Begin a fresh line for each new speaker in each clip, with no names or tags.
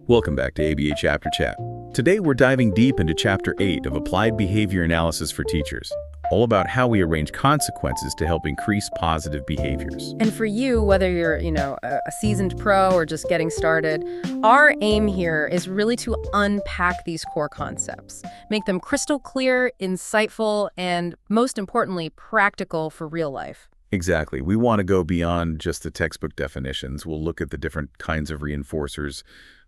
Welcome back to ABA Chapter Chat. Today we're diving deep into Chapter 8 of Applied Behavior Analysis for Teachers, all about how we arrange consequences to help increase positive behaviors.
And for you, whether you're, a seasoned pro or just getting started, our aim here is really to unpack these core concepts, make them crystal clear, insightful, and most importantly, practical for real life.
Exactly. We want to go beyond just the textbook definitions. We'll look at the different kinds of reinforcers,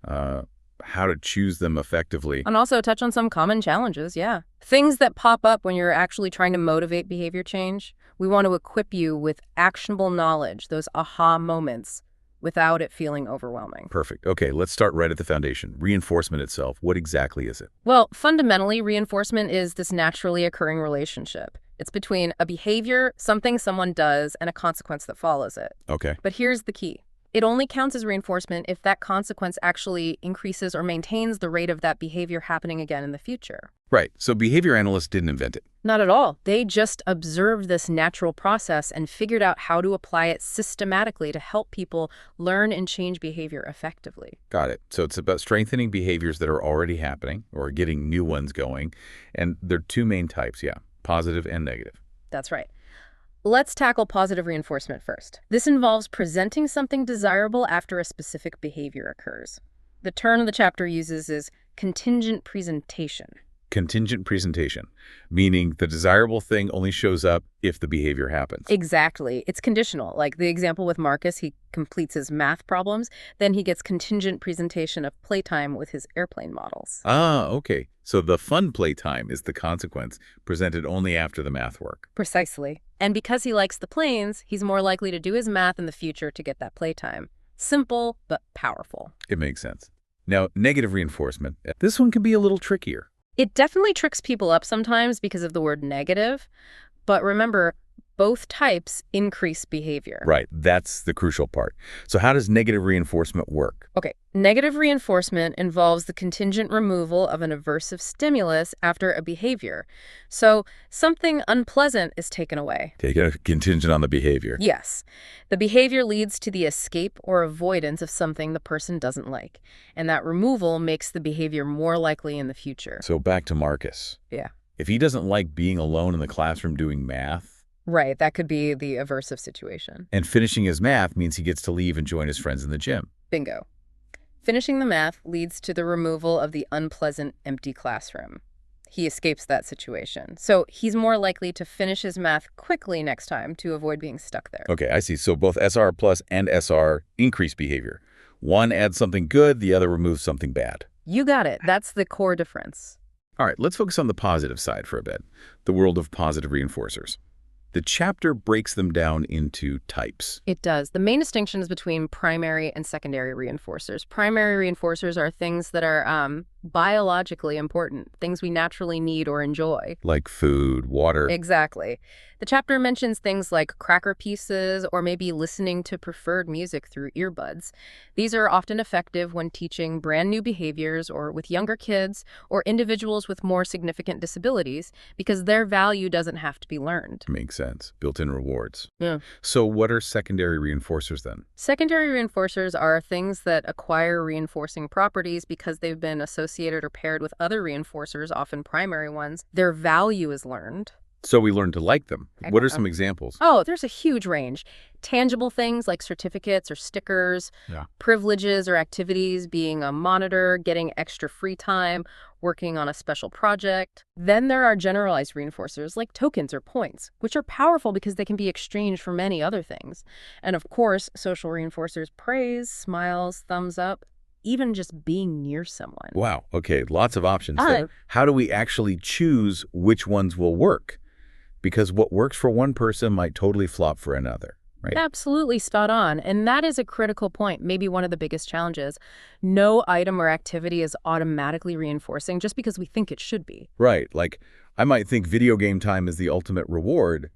how to choose them effectively.
And also touch on some common challenges, yeah. Things that pop up when you're actually trying to motivate behavior change. We want to equip you with actionable knowledge, those aha moments, without it feeling overwhelming.
Perfect. Okay, let's start right at the foundation. Reinforcement itself, what exactly is it?
Well, fundamentally, reinforcement is this naturally occurring relationship. It's between a behavior, something someone does, and a consequence that follows it.
Okay.
But here's the key. It only counts as reinforcement if that consequence actually increases or maintains the rate of that behavior happening again in the future.
Right. So behavior analysts didn't invent it.
Not at all. They just observed this natural process and figured out how to apply it systematically to help people learn and change behavior effectively.
Got it. So it's about strengthening behaviors that are already happening or getting new ones going. And there are two main types, yeah, positive and negative.
That's right. Let's tackle positive reinforcement first. This involves presenting something desirable after a specific behavior occurs. The term the chapter uses is contingent presentation.
Contingent presentation, meaning the desirable thing only shows up if the behavior happens.
Exactly. It's conditional. Like the example with Marcus, he completes his math problems, then he gets contingent presentation of playtime with his airplane models.
Ah, okay. So the fun playtime is the consequence presented only after the math work.
Precisely. And because he likes the planes, he's more likely to do his math in the future to get that playtime. Simple, but powerful.
It makes sense. Now, negative reinforcement. This one can be a little trickier.
It definitely tricks people up sometimes because of the word negative, but remember, both types increase behavior.
Right, that's the crucial part. So how does negative reinforcement work?
Okay, negative reinforcement involves the contingent removal of an aversive stimulus after a behavior. So something unpleasant is taken away.
Take a contingent on the behavior.
Yes. The behavior leads to the escape or avoidance of something the person doesn't like, and that removal makes the behavior more likely in the future.
So back to Marcus.
Yeah.
If he doesn't like being alone in the classroom doing math,
right, that could be the aversive situation.
and finishing his math means he gets to leave and join his friends in the gym.
Bingo. Finishing the math leads to the removal of the unpleasant empty classroom. He escapes that situation. So he's more likely to finish his math quickly next time to avoid being stuck there.
Okay, I see. So both SR plus and SR increase behavior. One adds something good, the other removes something bad.
You got it. That's the core difference.
All right, let's focus on the positive side for a bit, the world of positive reinforcers. The chapter breaks them down into types.
It does. The main distinction is between primary and secondary reinforcers. Primary reinforcers are things that are biologically important, things we naturally need or enjoy.
Like food, water.
Exactly. The chapter mentions things like cracker pieces or maybe listening to preferred music through earbuds. These are often effective when teaching brand new behaviors or with younger kids or individuals with more significant disabilities because their value doesn't have to be learned.
Makes sense. Built-in rewards.
Yeah.
So what are secondary reinforcers then?
Secondary reinforcers are things that acquire reinforcing properties because they've been associated or paired with other reinforcers, often primary ones. Their value is learned.
So we learn to like them. What are some examples?
Oh, there's a huge range. Tangible things like certificates or stickers, privileges or activities, being a monitor, getting extra free time, working on a special project. Then there are generalized reinforcers like tokens or points, which are powerful because they can be exchanged for many other things. And of course, social reinforcers, praise, smiles, thumbs up, even just being near someone.
Wow. Okay, lots of options. So how do we actually choose which ones will work? Because what works for one person might totally flop for another, right?
Absolutely spot on. And that is a critical point, maybe one of the biggest challenges. No item or activity is automatically reinforcing just because we think it should be.
Right. Like, I might think video game time is the ultimate reward,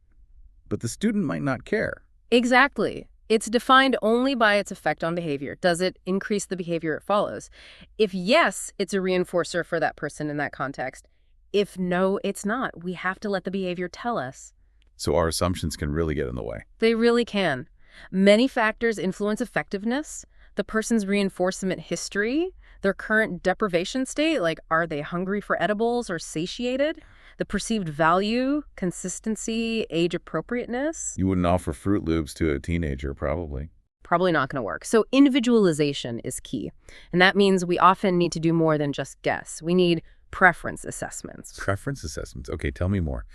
but the student might not care.
Exactly. It's defined only by its effect on behavior. Does it increase the behavior it follows? If yes, it's a reinforcer for that person in that context. If no, it's not. We have to let the behavior tell us.
So our assumptions can really get in the way.
They really can. Many factors influence effectiveness. The person's reinforcement history, Their current deprivation state, like are they hungry for edibles or satiated? The perceived value, consistency, age appropriateness.
You wouldn't offer Fruit Loops to a teenager, probably.
Probably not going to work. So individualization is key. And that means we often need to do more than just guess. We need preference assessments.
Preference assessments. Okay, tell me more.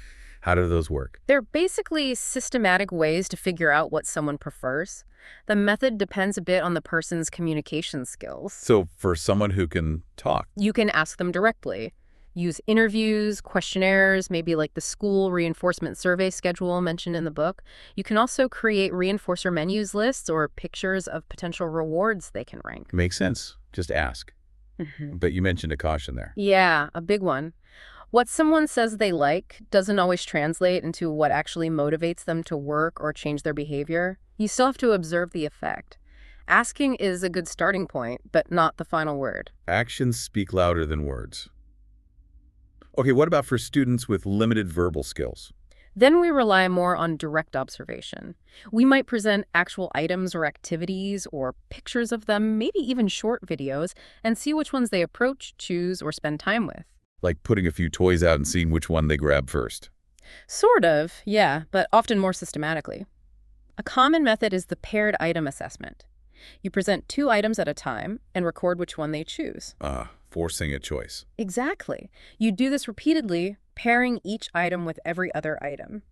How do those work?
They're basically systematic ways to figure out what someone prefers. The method depends a bit on the person's communication skills.
So for someone who can talk,
You can ask them directly. Use interviews, questionnaires, maybe like the school reinforcement survey schedule mentioned in the book. You can also create reinforcer menus lists or pictures of potential rewards they can rank.
makes sense. Just ask. But you mentioned a caution there.
Yeah, a big one. What someone says they like doesn't always translate into what actually motivates them to work or change their behavior. You still have to observe the effect. Asking is a good starting point, but not the final word.
Actions speak louder than words. Okay, what about for students with limited verbal skills?
Then we rely more on direct observation. We might present actual items or activities or pictures of them, maybe even short videos, and see which ones they approach, choose, or spend time with.
Like putting a few toys out and seeing which one they grab first.
Sort of, yeah, but often more systematically. A common method is the paired item assessment. You present 2 items at a time and record which one they choose.
Forcing a choice.
Exactly. You do this repeatedly, pairing each item with every other item.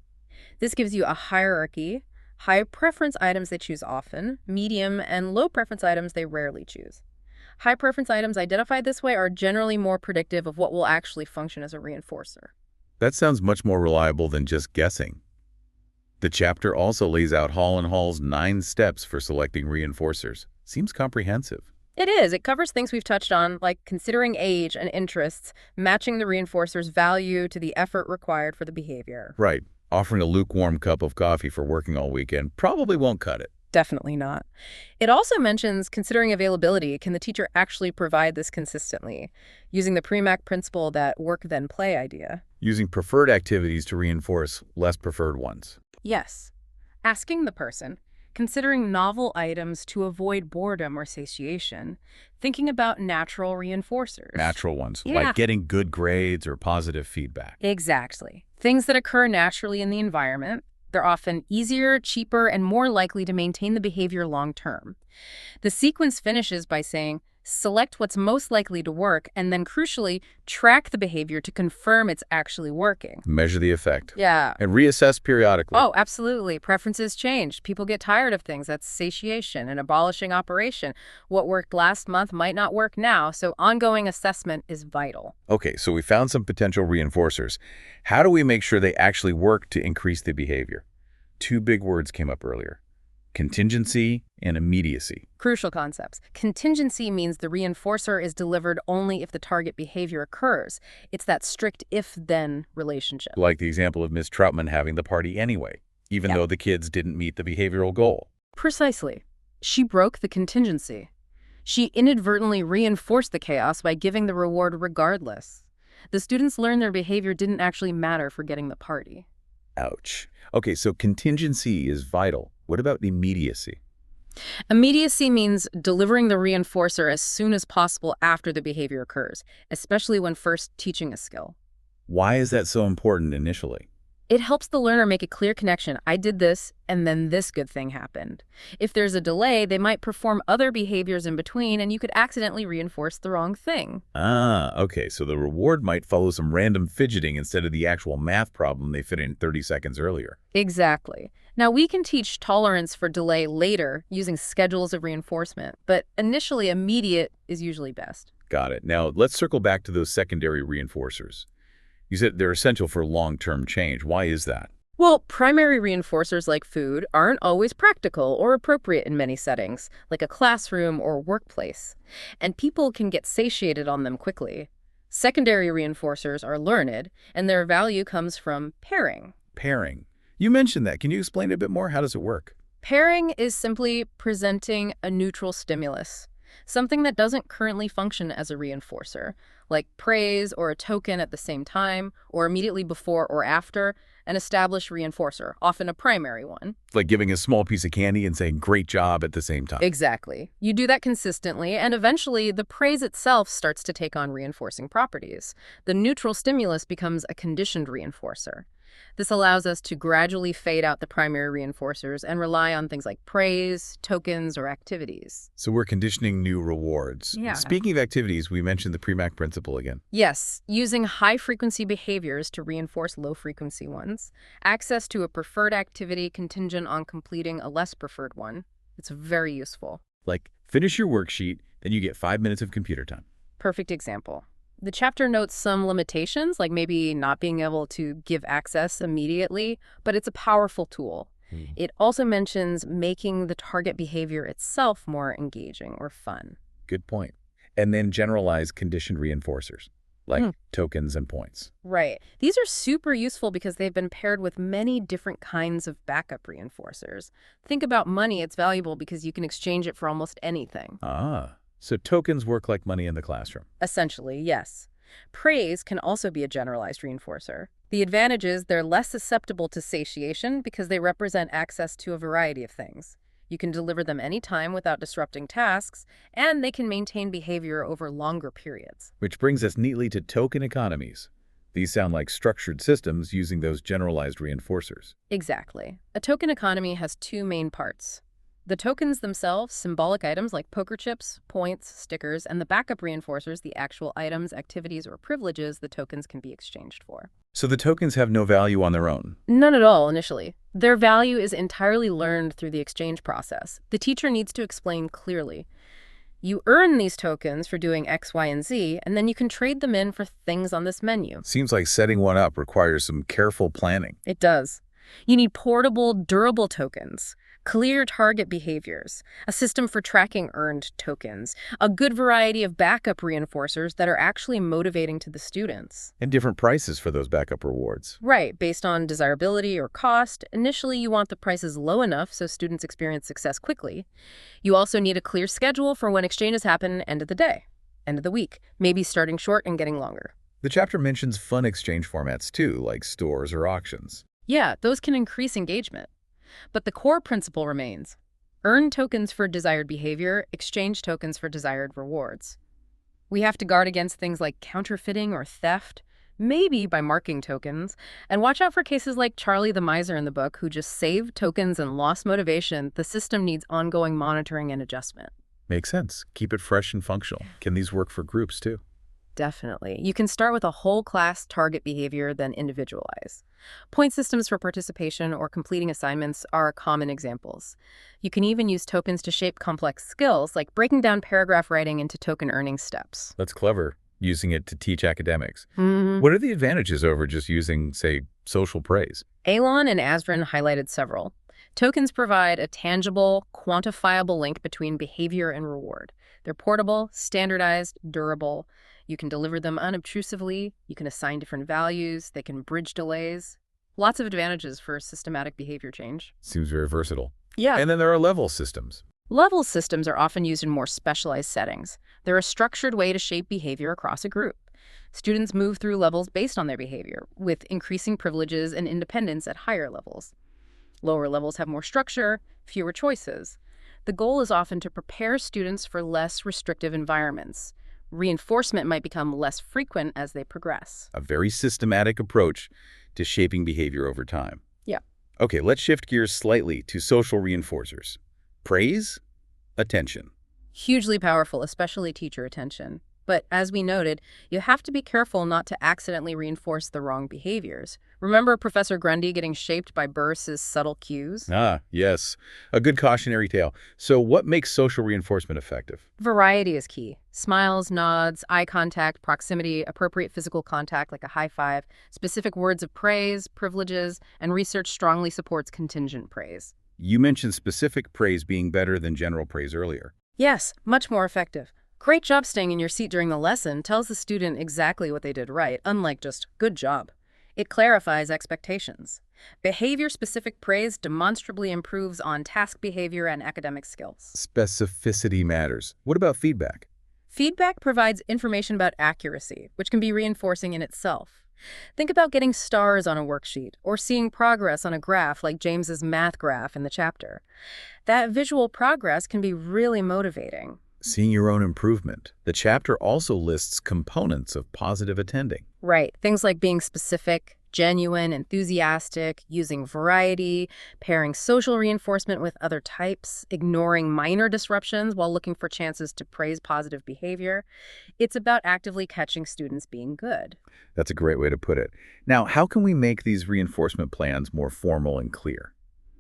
This gives you a hierarchy: high preference items they choose often, medium and low preference items they rarely choose. High preference items identified this way are generally more predictive of what will actually function as a reinforcer.
That sounds much more reliable than just guessing. The chapter also lays out Hall & Hall's 9 steps for selecting reinforcers. Seems comprehensive.
It is. It covers things we've touched on, like considering age and interests, matching the reinforcer's value to the effort required for the behavior.
Right. Offering a lukewarm cup of coffee for working all weekend probably won't cut it.
Definitely not. It also mentions considering availability. Can the teacher actually provide this consistently? Using the Premack principle, that work then play idea.
Using preferred activities to reinforce less preferred ones.
Yes. Asking the person, considering novel items to avoid boredom or satiation, thinking about natural reinforcers.
Natural ones,
Yeah.
like getting good grades or positive feedback.
Exactly. Things that occur naturally in the environment. They're often easier, cheaper, and more likely to maintain the behavior long term. The sequence finishes by saying, select what's most likely to work, and then crucially, track the behavior to confirm it's actually working.
Measure the effect.
Yeah.
And reassess periodically.
Oh, absolutely. Preferences change. People get tired of things. That's satiation, an abolishing operation. What worked last month might not work now, so ongoing assessment is vital.
Okay, so we found some potential reinforcers. How do we make sure they actually work to increase the behavior? 2 big words came up earlier: contingency and immediacy.
Crucial concepts. Contingency means the reinforcer is delivered only if the target behavior occurs. It's that strict if-then relationship.
Like the example of Miss Troutman having the party anyway, even though the kids didn't meet the behavioral goal.
Precisely. She broke the contingency. She inadvertently reinforced the chaos by giving the reward regardless. The students learned their behavior didn't actually matter for getting the party.
Ouch. Okay, so contingency is vital. What about immediacy?
Immediacy means delivering the reinforcer as soon as possible after the behavior occurs, especially when first teaching a skill.
Why is that so important initially?
It helps the learner make a clear connection. I did this, and then this good thing happened. If there's a delay, they might perform other behaviors in between, and you could accidentally reinforce the wrong thing.
Okay, so the reward might follow some random fidgeting instead of the actual math problem they fit in 30 seconds earlier.
Exactly. Now, we can teach tolerance for delay later using schedules of reinforcement, but initially immediate is usually best.
Got it. Now, let's circle back to those secondary reinforcers. You said they're essential for long-term change. Why is that?
Well, primary reinforcers like food aren't always practical or appropriate in many settings, like a classroom or workplace, and people can get satiated on them quickly. Secondary reinforcers are learned, and their value comes from pairing.
Pairing. You mentioned that. Can you explain it a bit more? How does it work?
Pairing is simply presenting a neutral stimulus. something that doesn't currently function as a reinforcer, like praise or a token at the same time, or immediately before or after, an established reinforcer, often a primary one.
Like giving a small piece of candy and saying great job at the same time.
Exactly. You do that consistently, and eventually the praise itself starts to take on reinforcing properties. The neutral stimulus becomes a conditioned reinforcer. This allows us to gradually fade out the primary reinforcers and rely on things like praise, tokens, or activities.
So we're conditioning new rewards.
Yeah.
Speaking of activities, we mentioned the Premack principle again.
Yes, using high-frequency behaviors to reinforce low-frequency ones. Access to a preferred activity contingent on completing a less preferred one. It's very useful.
Like, finish your worksheet, then you get 5 minutes of computer time.
Perfect example. The chapter notes some limitations, like maybe not being able to give access immediately, but it's a powerful tool. It also mentions making the target behavior itself more engaging or fun.
Good point. And then generalized conditioned reinforcers, like tokens and points.
Right. These are super useful because they've been paired with many different kinds of backup reinforcers. Think about money. It's valuable because you can exchange it for almost anything.
Ah. So tokens work like money in the classroom.
Essentially, yes. Praise can also be a generalized reinforcer. The advantage is they're less susceptible to satiation because they represent access to a variety of things. You can deliver them anytime without disrupting tasks, and they can maintain behavior over longer periods.
Which brings us neatly to token economies. These sound like structured systems using those generalized reinforcers.
Exactly. A token economy has two main parts. The tokens themselves, symbolic items like poker chips, points, stickers, and the backup reinforcers, the actual items, activities, or privileges the tokens can be exchanged for.
So the tokens have no value on their own?
None at all initially. Their value is entirely learned through the exchange process. The teacher needs to explain clearly. You earn these tokens for doing X, Y, and Z, and then you can trade them in for things on this menu.
Seems like setting one up requires some careful planning.
It does. You need portable, durable tokens, clear target behaviors, a system for tracking earned tokens, a good variety of backup reinforcers that are actually motivating to the students.
And different prices for those backup rewards.
Right, based on desirability or cost. Initially, you want the prices low enough so students experience success quickly. You also need a clear schedule for when exchanges happen end of the day, end of the week, maybe starting short and getting longer.
The chapter mentions fun exchange formats too, like stores or auctions.
Yeah, those can increase engagement. But the core principle remains. Earn tokens for desired behavior, exchange tokens for desired rewards. We have to guard against things like counterfeiting or theft, maybe by marking tokens, and watch out for cases like Charlie the Miser in the book who just saved tokens and lost motivation. The system needs ongoing monitoring and adjustment.
Makes sense. Keep it fresh and functional. Can these work for groups too?
Definitely. You can start with a whole class target behavior, then individualize. Point systems for participation or completing assignments are common examples. You can even use tokens to shape complex skills, like breaking down paragraph writing into token earning steps.
That's clever, using it to teach academics. What are the advantages over just using, say, social praise?
Alon and Asrin highlighted several. Tokens provide a tangible, quantifiable link between behavior and reward. They're portable, standardized, durable. You can deliver them unobtrusively, you can assign different values, they can bridge delays. Lots of advantages for systematic behavior change.
Seems very versatile.
Yeah.
And then there are level systems.
Level systems are often used in more specialized settings. They're a structured way to shape behavior across a group. Students move through levels based on their behavior, with increasing privileges and independence at higher levels. Lower levels have more structure, fewer choices. The goal is often to prepare students for less restrictive environments. Reinforcement might become less frequent as they progress.
A very systematic approach to shaping behavior over time.
Yeah.
Okay, let's shift gears slightly to social reinforcers. Praise, attention.
Hugely powerful, especially teacher attention. But as we noted, you have to be careful not to accidentally reinforce the wrong behaviors. Remember Professor Grundy getting shaped by Burris's subtle cues?
Ah, yes. A good cautionary tale. So what makes social reinforcement effective?
Variety is key. Smiles, nods, eye contact, proximity, appropriate physical contact like a high five, specific words of praise, privileges, and research strongly supports contingent praise.
You mentioned specific praise being better than general praise earlier.
Yes, much more effective. Great job staying in your seat during the lesson tells the student exactly what they did right, unlike just good job. It clarifies expectations. Behavior-specific praise demonstrably improves on task behavior and academic skills.
Specificity matters. What about feedback?
Feedback provides information about accuracy, which can be reinforcing in itself. Think about getting stars on a worksheet or seeing progress on a graph like James's math graph in the chapter. That visual progress can be really motivating.
Seeing your own improvement. The chapter also lists components of positive attending.
Right. Things like being specific, genuine, enthusiastic, using variety, pairing social reinforcement with other types, ignoring minor disruptions while looking for chances to praise positive behavior. It's about actively catching students being good.
That's a great way to put it. Now, how can we make these reinforcement plans more formal and clear?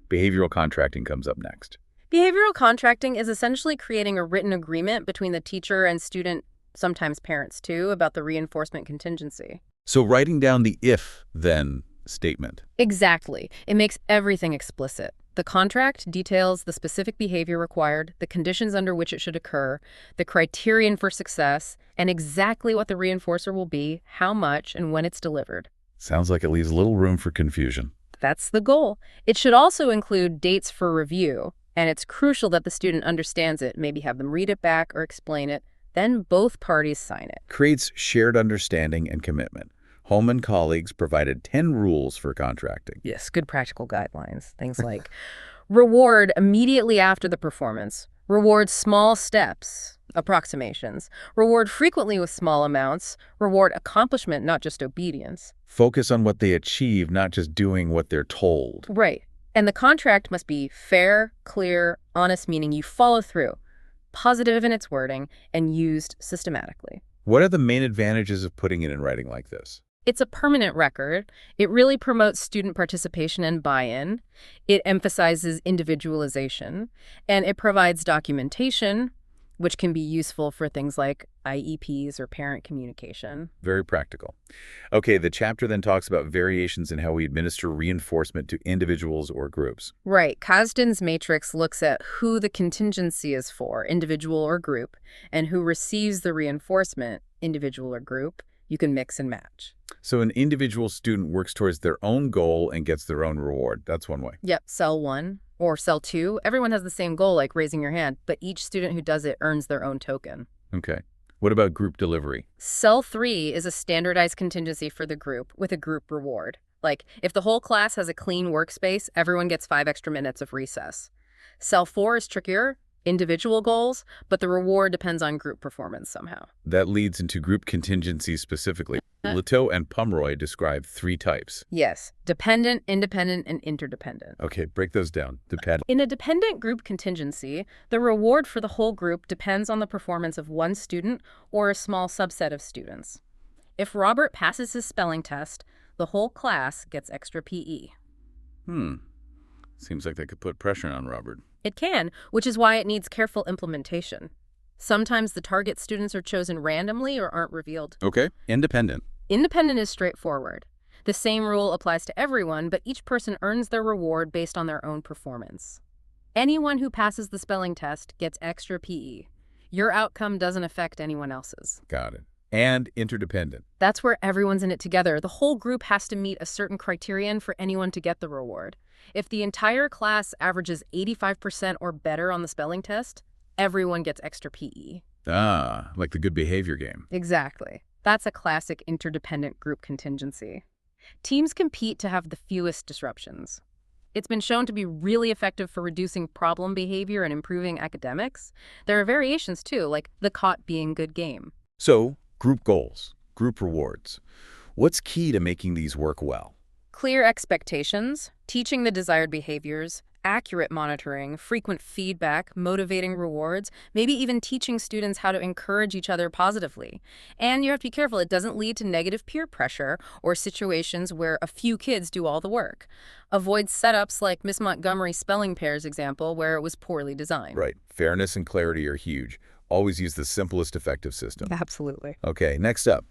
Behavioral contracting comes up next.
Behavioral contracting is essentially creating a written agreement between the teacher and student, sometimes parents too, about the reinforcement contingency.
So writing down the if-then statement.
Exactly. It makes everything explicit. The contract details the specific behavior required, the conditions under which it should occur, the criterion for success, and exactly what the reinforcer will be, how much, and when it's delivered.
Sounds like it leaves little room for confusion.
That's the goal. It should also include dates for review, and it's crucial that the student understands it, maybe have them read it back or explain it, then both parties sign it.
Creates shared understanding and commitment. Holman colleagues provided 10 rules for contracting.
Yes, good practical guidelines. Things like reward immediately after the performance, reward small steps, approximations, reward frequently with small amounts, reward accomplishment, not just obedience.
Focus on what they achieve, not just doing what they're told.
Right. And the contract must be fair, clear, honest, meaning you follow through, positive in its wording, and used systematically.
What are the main advantages of putting it in writing like this?
It's a permanent record. It really promotes student participation and buy-in. It emphasizes individualization, and it provides documentation, which can be useful for things like IEPs or parent communication.
Very practical. Okay, the chapter then talks about variations in how we administer reinforcement to individuals or groups.
Right. Kasdan's matrix looks at who the contingency is for, individual or group, and who receives the reinforcement, individual or group. You can mix and match.
So an individual student works towards their own goal and gets their own reward. That's one way.
Yep, cell 1 or cell 2. Everyone has the same goal, like raising your hand, but each student who does it earns their own token.
Okay. What about group delivery?
Cell 3 is a standardized contingency for the group with a group reward. Like, if the whole class has a clean workspace, everyone gets 5 extra minutes of recess. Cell 4 is trickier. Individual goals, but the reward depends on group performance somehow.
That leads into group contingencies specifically. Leteau and Pomeroy describe 3 types.
Yes, dependent, independent, and interdependent.
Okay, break those down.
In a dependent group contingency, the reward for the whole group depends on the performance of one student or a small subset of students. If Robert passes his spelling test, the whole class gets extra PE.
Seems like that could put pressure on Robert.
It can, which is why it needs careful implementation. Sometimes the target students are chosen randomly or aren't revealed.
Okay. Independent.
Independent is straightforward. The same rule applies to everyone, but each person earns their reward based on their own performance. Anyone who passes the spelling test gets extra PE. Your outcome doesn't affect anyone else's.
Got it. And interdependent.
That's where everyone's in it together. The whole group has to meet a certain criterion for anyone to get the reward. If the entire class averages 85% or better on the spelling test, everyone gets extra PE.
Ah, like the good behavior game.
Exactly. That's a classic interdependent group contingency. Teams compete to have the fewest disruptions. It's been shown to be really effective for reducing problem behavior and improving academics. There are variations too, like the caught being good game.
So, group goals, group rewards. What's key to making these work well?
Clear expectations, teaching the desired behaviors, accurate monitoring, frequent feedback, motivating rewards, maybe even teaching students how to encourage each other positively. And you have to be careful it doesn't lead to negative peer pressure or situations where a few kids do all the work. Avoid setups like Miss Montgomery's spelling pairs example where it was poorly designed.
Right. Fairness and clarity are huge. Always use the simplest effective system.
Absolutely.
Okay, next up,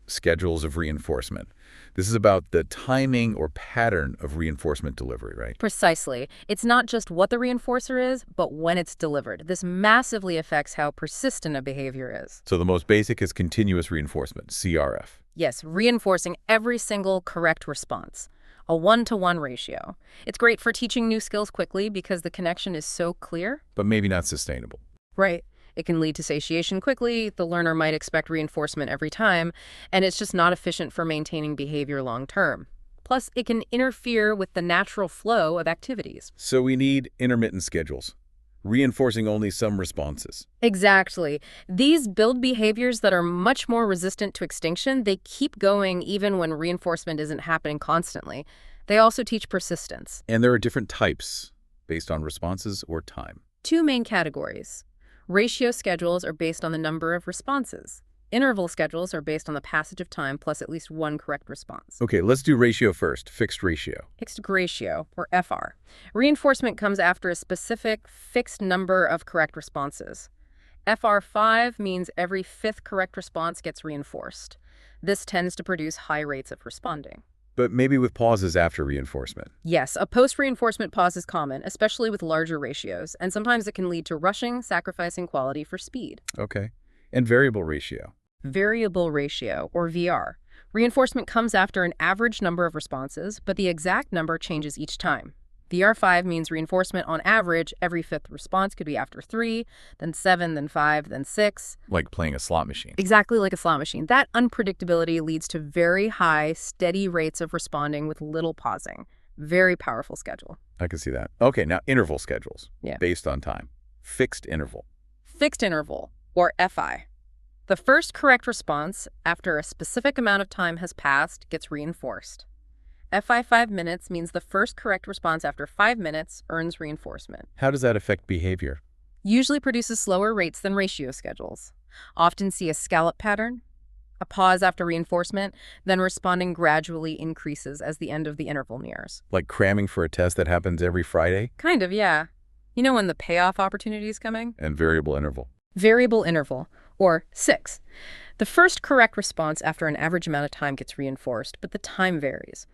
schedules of reinforcement. This is about the timing or pattern of reinforcement delivery, right?
Precisely. It's not just what the reinforcer is, but when it's delivered. This massively affects how persistent a behavior is.
So the most basic is continuous reinforcement, CRF.
Yes, reinforcing every single correct response. a 1-to-1 ratio. It's great for teaching new skills quickly because the connection is so clear.
But maybe not sustainable.
Right. It can lead to satiation quickly, the learner might expect reinforcement every time, and it's just not efficient for maintaining behavior long term. Plus, it can interfere with the natural flow of activities.
So we need intermittent schedules, reinforcing only some responses.
Exactly. These build behaviors that are much more resistant to extinction. They keep going even when reinforcement isn't happening constantly. They also teach persistence.
And there are different types based on responses or time.
2 main categories. Ratio schedules are based on the number of responses. Interval schedules are based on the passage of time plus at least 1 correct response.
Okay, let's do ratio first, fixed ratio.
Fixed ratio, or FR. Reinforcement comes after a specific fixed number of correct responses. FR5 means every 5th correct response gets reinforced. This tends to produce high rates of responding.
But maybe with pauses after reinforcement.
Yes, a post-reinforcement pause is common, especially with larger ratios, and sometimes it can lead to rushing, sacrificing quality for speed.
Okay. And variable ratio.
Variable ratio, or VR. Reinforcement comes after an average number of responses, but the exact number changes each time. VR5 means reinforcement on average every 5th response could be after 3, then 7, then 5, then 6.
Like playing a slot machine.
Exactly like a slot machine. That unpredictability leads to very high, steady rates of responding with little pausing. Very powerful schedule.
I can see that. Okay, now interval schedules.
Yeah.
Based on time. Fixed interval.
Fixed interval, or FI. The first correct response after a specific amount of time has passed gets reinforced. FI 5 minutes means the first correct response after 5 minutes earns reinforcement.
How does that affect behavior?
Usually produces slower rates than ratio schedules. Often see a scallop pattern, a pause after reinforcement, then responding gradually increases as the end of the interval nears.
Like cramming for a test that happens every Friday?
Kind of, yeah. You know when the payoff opportunity is coming?
And variable interval.
Variable interval, or 6. The first correct response after an average amount of time gets reinforced, but the time varies.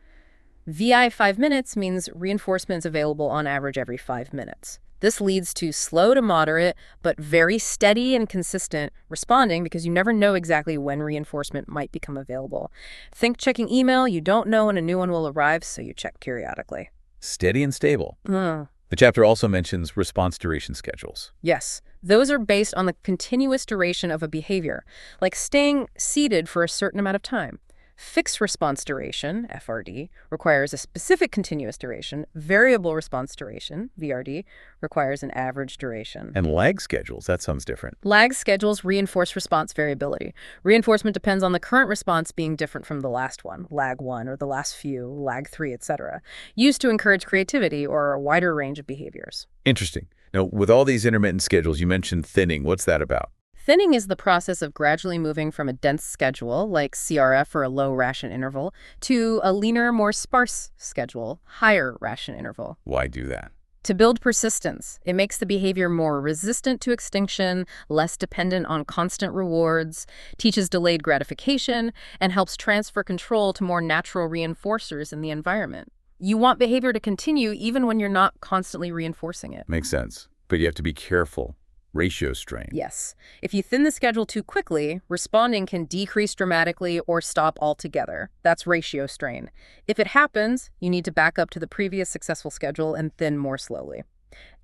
VI 5 minutes means reinforcement is available on average every 5 minutes. This leads to slow to moderate, but very steady and consistent responding because you never know exactly when reinforcement might become available. Think checking email, you don't know when a new one will arrive, so you check periodically.
Steady and stable. The chapter also mentions response duration schedules.
Yes, those are based on the continuous duration of a behavior, like staying seated for a certain amount of time. Fixed response duration, FRD, requires a specific continuous duration. Variable response duration, VRD, requires an average duration.
And lag schedules, that sounds different.
Lag schedules reinforce response variability. Reinforcement depends on the current response being different from the last one, lag 1, or the last few, lag 3, etc., used to encourage creativity or a wider range of behaviors.
Interesting. Now, with all these intermittent schedules, you mentioned thinning. What's that about?
Thinning is the process of gradually moving from a dense schedule, like CRF or a low ration interval, to a leaner, more sparse schedule, higher ration interval.
Why do that?
To build persistence. It makes the behavior more resistant to extinction, less dependent on constant rewards, teaches delayed gratification, and helps transfer control to more natural reinforcers in the environment. You want behavior to continue even when you're not constantly reinforcing it.
Makes sense. But you have to be careful. Ratio strain.
Yes. If you thin the schedule too quickly, responding can decrease dramatically or stop altogether. That's ratio strain. If it happens, you need to back up to the previous successful schedule and thin more slowly.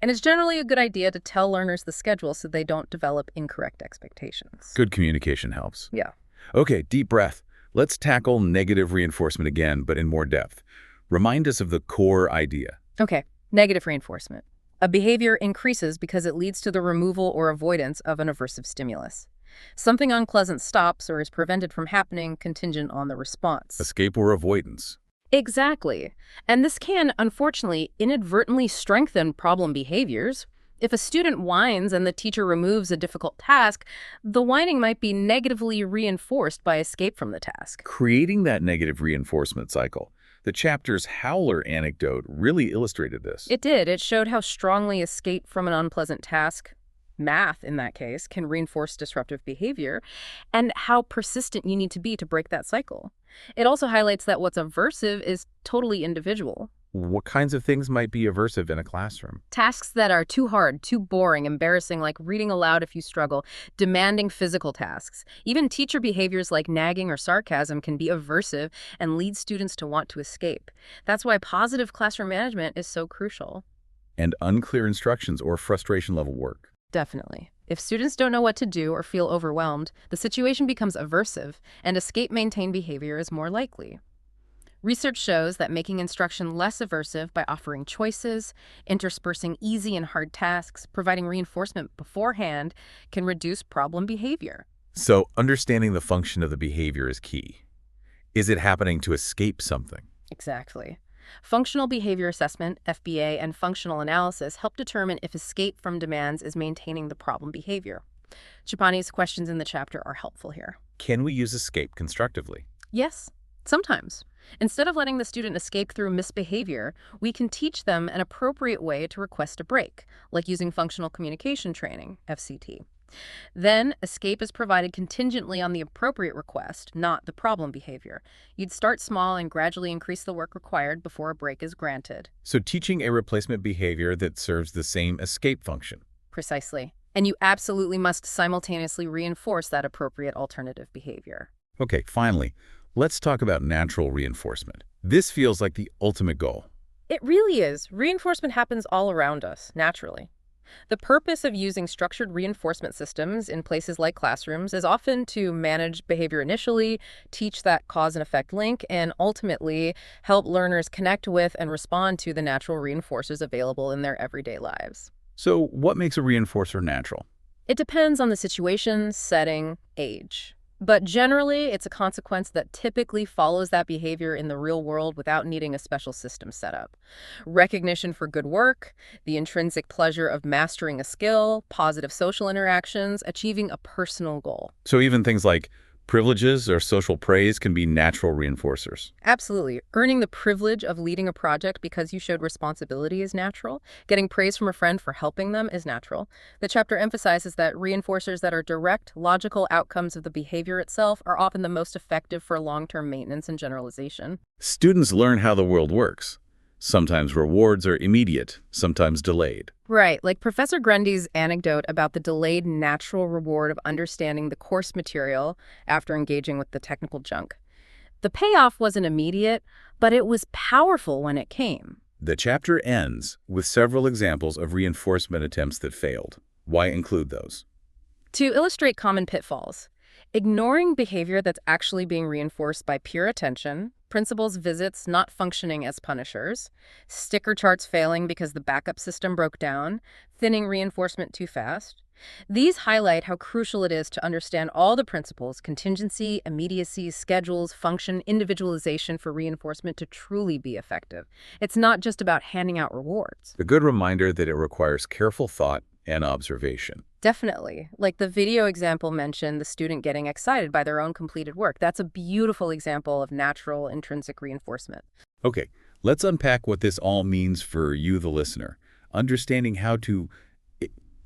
And it's generally a good idea to tell learners the schedule so they don't develop incorrect expectations.
Good communication helps.
Yeah.
Okay, deep breath. Let's tackle negative reinforcement again, but in more depth. Remind us of the core idea.
Okay, negative reinforcement. A behavior increases because it leads to the removal or avoidance of an aversive stimulus. Something unpleasant stops or is prevented from happening contingent on the response.
Escape or avoidance.
Exactly. And this can, unfortunately, inadvertently strengthen problem behaviors. If a student whines and the teacher removes a difficult task, the whining might be negatively reinforced by escape from the task.
Creating that negative reinforcement cycle. The chapter's howler anecdote really illustrated this.
It did. It showed how strongly escape from an unpleasant task, math in that case, can reinforce disruptive behavior, and how persistent you need to be to break that cycle. It also highlights that what's aversive is totally individual.
What kinds of things might be aversive in a classroom?
Tasks that are too hard, too boring, embarrassing, like reading aloud if you struggle, demanding physical tasks. Even teacher behaviors like nagging or sarcasm can be aversive and lead students to want to escape. That's why positive classroom management is so crucial.
And unclear instructions or frustration-level work.
Definitely. If students don't know what to do or feel overwhelmed, the situation becomes aversive, and escape-maintain behavior is more likely. Research shows that making instruction less aversive by offering choices, interspersing easy and hard tasks, providing reinforcement beforehand, can reduce problem behavior.
So understanding the function of the behavior is key. Is it happening to escape something?
Exactly. Functional behavior assessment, FBA, and functional analysis help determine if escape from demands is maintaining the problem behavior. Chapani's questions in the chapter are helpful here.
Can we use escape constructively?
Yes, sometimes. Instead of letting the student escape through misbehavior, we can teach them an appropriate way to request a break, like using functional communication training, FCT. Then, escape is provided contingently on the appropriate request, not the problem behavior. You'd start small and gradually increase the work required before a break is granted.
So teaching a replacement behavior that serves the same escape function.
Precisely. And you absolutely must simultaneously reinforce that appropriate alternative behavior.
Okay, finally, let's talk about natural reinforcement. This feels like the ultimate goal.
It really is. Reinforcement happens all around us, naturally. The purpose of using structured reinforcement systems in places like classrooms is often to manage behavior initially, teach that cause and effect link, and ultimately help learners connect with and respond to the natural reinforcers available in their everyday lives.
So what makes a reinforcer natural?
It depends on the situation, setting, age. But generally, it's a consequence that typically follows that behavior in the real world without needing a special system set up. Recognition for good work, the intrinsic pleasure of mastering a skill, positive social interactions, achieving a personal goal.
So even things like privileges or social praise can be natural reinforcers.
Absolutely. Earning the privilege of leading a project because you showed responsibility is natural. Getting praise from a friend for helping them is natural. The chapter emphasizes that reinforcers that are direct, logical outcomes of the behavior itself are often the most effective for long-term maintenance and generalization.
Students learn how the world works. Sometimes rewards are immediate, sometimes delayed.
Right, like Professor Grundy's anecdote about the delayed natural reward of understanding the course material after engaging with the technical junk. The payoff wasn't immediate, but it was powerful when it came.
The chapter ends with several examples of reinforcement attempts that failed. Why include those?
To illustrate common pitfalls, ignoring behavior that's actually being reinforced by pure attention, principal's visits not functioning as punishers, sticker charts failing because the backup system broke down, thinning reinforcement too fast. These highlight how crucial it is to understand all the principles, contingency, immediacy, schedules, function, individualization for reinforcement to truly be effective. It's not just about handing out rewards.
A good reminder that it requires careful thought and observation.
Definitely. Like the video example mentioned, the student getting excited by their own completed work. That's a beautiful example of natural intrinsic reinforcement.
Okay, let's unpack what this all means for you, the listener. Understanding how to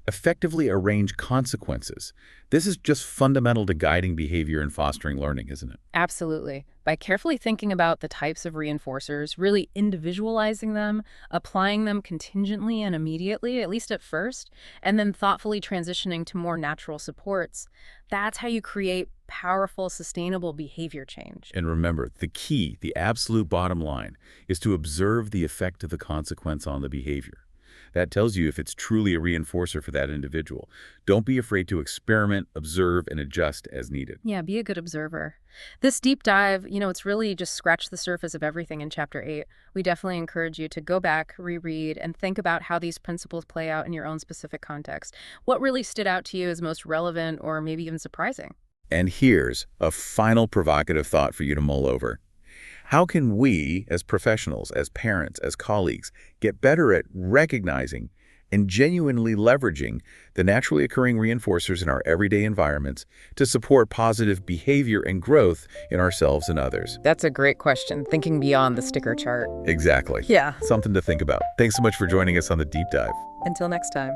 effectively arrange consequences. This is just fundamental to guiding behavior and fostering learning, isn't it?
Absolutely. By carefully thinking about the types of reinforcers, really individualizing them, applying them contingently and immediately, at least at first, and then thoughtfully transitioning to more natural supports, that's how you create powerful, sustainable behavior change.
And remember, the key, the absolute bottom line, is to observe the effect of the consequence on the behavior. That tells you if it's truly a reinforcer for that individual. Don't be afraid to experiment, observe, and adjust as needed.
Yeah, be a good observer. This deep dive, it's really just scratched the surface of everything in Chapter 8. We definitely encourage you to go back, reread, and think about how these principles play out in your own specific context. What really stood out to you as most relevant or maybe even surprising?
And here's a final provocative thought for you to mull over. How can we, as professionals, as parents, as colleagues, get better at recognizing and genuinely leveraging the naturally occurring reinforcers in our everyday environments to support positive behavior and growth in ourselves and others?
That's a great question, thinking beyond the sticker chart.
Exactly.
Yeah.
Something to think about. Thanks so much for joining us on the deep dive.
Until next time.